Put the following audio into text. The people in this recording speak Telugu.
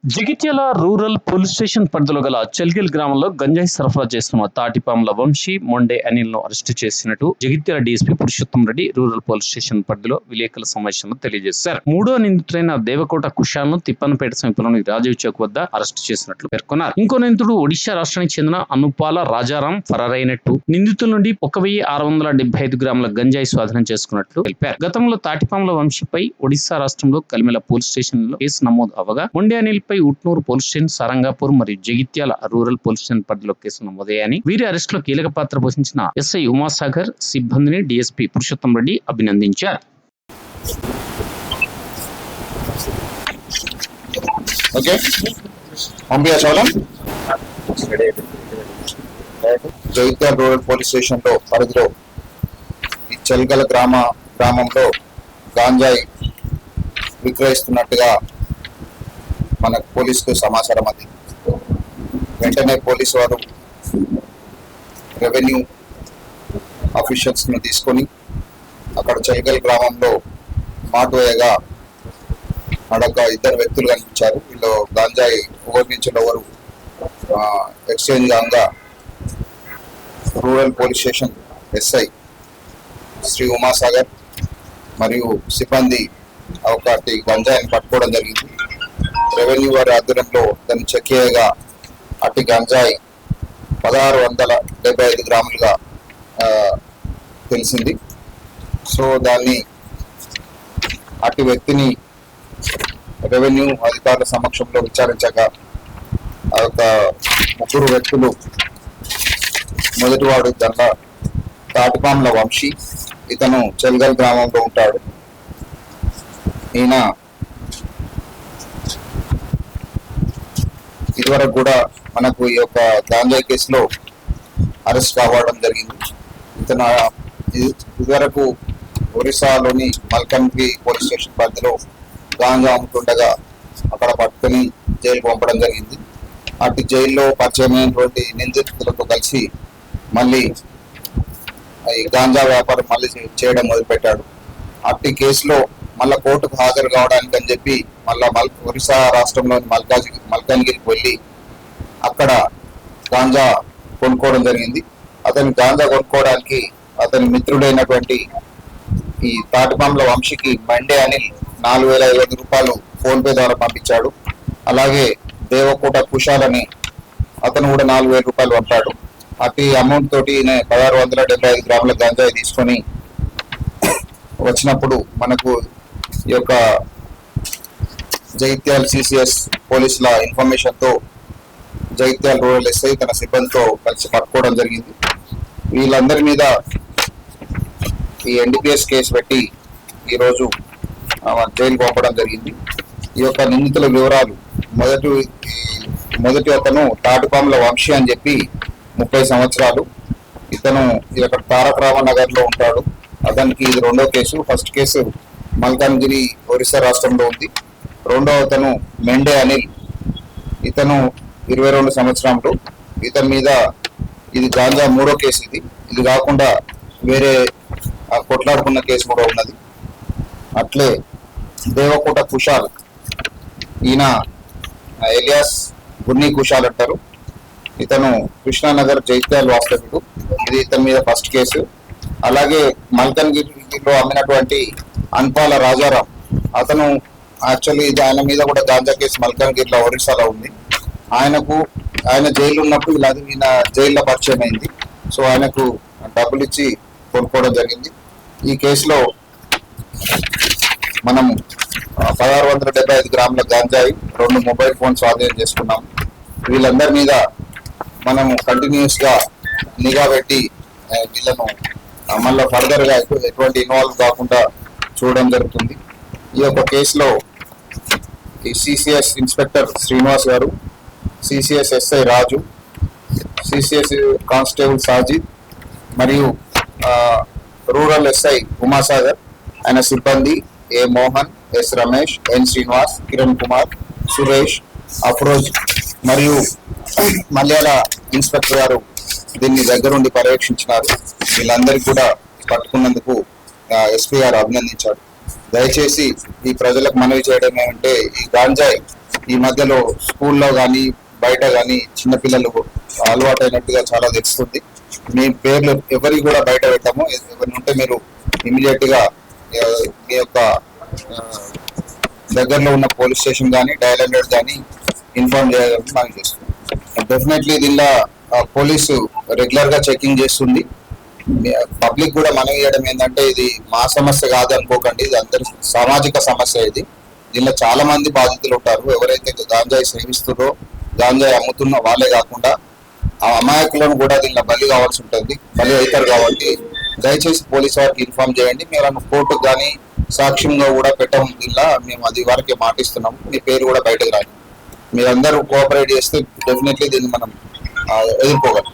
జగిత్యాల రూరల్ పోలీస్ స్టేషన్ పరిధిలో గల చెల్గిల్ గ్రామంలో గంజాయి సరఫరా చేస్తున్న తాటిపాముల వంశీ మొండే అనిల్ ను అరెస్టు చేసినట్టు Jagtial DSP Purushottam Reddy rural police station పరిధిలో విలేకరుల సమావేశంలో తెలియజేశారు. మూడో నిందితుడైన దేవకోట కుషాల్ ను తిప్పనపేట సమీపంలోని రాజీవ్ చౌక్ వద్ద అరెస్టు చేసినట్లు పేర్కొన్నారు. ఇంకో నిందితుడు ఒడిశా రాష్ట్రానికి చెందిన అనుపాల రాజారాం ఫరారైనట్టు నిందితుల నుండి 1675 గ్రాముల గంజాయి స్వాధీనం చేసుకున్నట్లు తెలిపారు. గతంలో తాటిపాముల వంశీపై ఒడిశా రాష్ట్రంలో కలిమెల పోలీస్ స్టేషన్ లో కేసు నమోదు అవగా మొండే అనిల్ పై ఉట్నూరు పోలీస్ స్టేషన్, సారంగాపూర్ మరియు జగిత్యాల రూరల్ పోలీస్ స్టేషన్ పరిధిలో కేసులు నమోదయ్యాయని, వీరి అరెస్టులో కీలక పాత్ర పోషించిన ఎస్ఐ ఉమాసాగర్ సిబ్బందిని డీఎస్పీ పురుషోత్తం రెడ్డి అభినందించారు. జగిత్యాల రూరల్ పోలీస్ స్టేషన్ లో పరిధిలో ఈ చెల్గల గ్రామంలో గాంజాయి విక్రయిస్తున్నట్టుగా మనకు పోలీసుకు సమాచారం అంది. వెంటనే పోలీసు వారు రెవెన్యూ ఆఫీషియల్స్ ని తీసుకొని అక్కడ చెల్గల్ గ్రామంలో మాటువేయగా అడగ ఇద్దరు వ్యక్తులు కనిపించారు. వీళ్ళు గాంజాయి ఒకరి నుంచి ఎవరు ఎక్స్చేంజ్ కాగా rural police station SI Shri Umasagar మరియు సిబ్బంది ఒకటి గంజాయిని పట్టుకోవడం జరిగింది. రెవెన్యూ వారి ఆధ్వర్యంలో దాన్ని చెక్ చేయగా అట్టి గంజాయి 1675 గ్రాములుగా తెలిసింది. సో దాన్ని అట్టి వ్యక్తిని రెవెన్యూ అధికారుల సమక్షంలో విచారించగా ఆ యొక్క ముగ్గురు వ్యక్తులు, మొదటివాడు తాటిపాముల వంశీ, ఇతను చెల్గల్ గ్రామంలో ఉంటాడు. ఈయన ఇదివరకు కూడా మనకు ఈ యొక్క గాంజాయి కేసులో అరెస్ట్ కావడం జరిగింది. ఇతను ఇదివరకు ఒరిస్సాలోని మల్కన్గిరి పోలీస్ స్టేషన్ పరిధిలో గాంజా అమ్ముతుండగా అక్కడ పట్టుకుని జైలుకు పంపడం జరిగింది. అటు జైల్లో పరిచయమైనటువంటి నిందితులతో కలిసి మళ్ళీ ఈ గాంజా వ్యాపారం మళ్ళీ చేయడం మొదలుపెట్టాడు. అట్టి కేసులో మళ్ళా కోర్టుకు హాజరు కావడానికి అని చెప్పి మళ్ళా ఒరిస్సా రాష్ట్రంలోని మల్కాజ్గిరికి వెళ్ళి అక్కడ గాంజా కొనుక్కోవడం జరిగింది. అతని గాంజా కొనుక్కోవడానికి అతని మిత్రుడైనటువంటి ఈ తాటిపాముల వంశీకి మండే అనిల్ 4500 రూపాయలు ఫోన్ పే ద్వారా పంపించాడు. అలాగే దేవకోట కుషాల్ అని అతను కూడా 4000 రూపాయలు పంపాడు. అతి అమౌంట్ తోటి 1675 గ్రాముల గాంజాయి తీసుకొని వచ్చినప్పుడు మనకు ఈ యొక్క జగిత్యాల సిసిఎస్ పోలీసుల ఇన్ఫర్మేషన్ తో జగిత్యాల రూరల్ ఎస్ఐ తన సిబ్బందితో కలిసి పట్టుకోవడం జరిగింది. వీళ్ళందరి మీద ఈ ఎన్డీపీఎస్ కేసు పెట్టి ఈరోజు జైలు పంపడం జరిగింది. ఈ యొక్క నిందితుల వివరాలు, మొదటి అతను తాటిపాముల వంశీ అని చెప్పి 30 సంవత్సరాలు. ఇతను ఇక్కడ తారక రామనగర్ లో ఉంటాడు. అతనికి ఇది రెండో case. First case Malkajgiri Orissa రాష్ట్రంలో ఉంది. రెండో అతను మెండే అనిల్, ఇతను 22 సంవత్సరంలో. ఇతని మీద ఇది గాంజా మూడో కేసు. ఇది కాకుండా వేరే కొట్లాడుకున్న కేసు కూడా ఉన్నది. అట్లే దేవకోట కుషాల్, ఈయన ఎలియాస్ గున్ని కుషాల్ అంటారు. ఇతను కృష్ణానగర్ జైత్యాల వాస్తవ్యుడు. ఇది ఇతని మీద ఫస్ట్ కేసు. అలాగే మల్కన్గిరిలో అమ్మినటువంటి అనుపాల రాజారాం, అతను యాక్చువల్లీ ఇది ఆయన మీద కూడా గాంజా కేసు మల్కన్గిరిలో ఒరిస్సాలో ఉంది. ఆయన జైలు ఉన్నప్పుడు ఈయన జైల్లో పరిచయం అయింది. సో ఆయనకు డబ్బులు ఇచ్చి కొనుక్కోవడం జరిగింది. ఈ కేసులో మనం 1675 గ్రాముల గాంజాయి, 2 మొబైల్ ఫోన్స్ స్వాధీనం చేసుకున్నాం. వీళ్ళందరి మీద మనం కంటిన్యూస్ గా నిఘా పెట్టి వీళ్ళను మళ్ళీ ఫర్దర్ గా ఎటువంటి ఇన్వాల్వ్ కాకుండా చూడడం జరుగుతుంది. ఈ యొక్క కేసులో ఈ సిసిఎస్ ఇన్స్పెక్టర్ శ్రీనివాస్ గారు, సిసిఎస్ ఎస్ఐ రాజు, సిసిఎస్ కానిస్టేబుల్ సాజిద్ మరియు రూరల్ ఎస్ఐ ఉమాసాగర్, ఆయన సిబ్బంది ఏ మోహన్, ఎస్ రమేష్, ఎన్ శ్రీనివాస్, కిరణ్ కుమార్, సురేష్, అఫ్రోజ్ మరియు మలయాళ ఇన్స్పెక్టర్ గారు దీన్ని దగ్గరుండి పర్యవేక్షించినారు. వీళ్ళందరికీ కూడా పట్టుకున్నందుకు ఎస్పీ గారు అభినందించారు. దయచేసి ఈ ప్రజలకు మనవి చేయడం ఏమంటే, ఈ గాంజాయి ఈ మధ్యలో స్కూల్లో కానీ బయట కానీ చిన్నపిల్లలు అలవాటైనట్టుగా చాలా తెలుస్తుంది. మీ పేర్లు ఎవరి కూడా బయట పెట్టాము. ఎవరిని ఉంటే మీరు ఇమీడియట్ గా మీ యొక్క దగ్గరలో ఉన్న పోలీస్ స్టేషన్ కానీ డయల్ 100 కానీ ఇన్ఫార్మ్ చేయాలని మనం చేస్తున్నాం. డెఫినెట్లీ దీనిలో పోలీసు రెగ్యులర్ గా చెకింగ్ చేస్తుంది. పబ్లిక్ కూడా మనం ఇవ్వడం ఏంటంటే ఇది మా సమస్య కాదు అనుకోకండి, ఇది అందరి సామాజిక సమస్య. దీనిలో చాలా మంది బాధితులు ఉంటారు. ఎవరైతే గాంజాయి సేవిస్తున్నారో గాంజాయి అమ్ముతున్న వాళ్ళే కాకుండా ఆ అమాయకులను కూడా దీనిలో బలి కావాల్సి ఉంటుంది, బలి అవుతారు. కాబట్టి దయచేసి పోలీసు వారికి ఇన్ఫార్మ్ చేయండి. మీరు కోర్టుకు కానీ సాక్ష్యంగా కూడా పెట్టడం దీనిలో మేము అది వరకే మాటిస్తున్నాము. మీ పేరు కూడా బయటకు రాదు. మీరందరూ కోఆపరేట్ చేస్తే డెఫినెట్లీ దీన్ని మనం ఎదుర్కోగలం.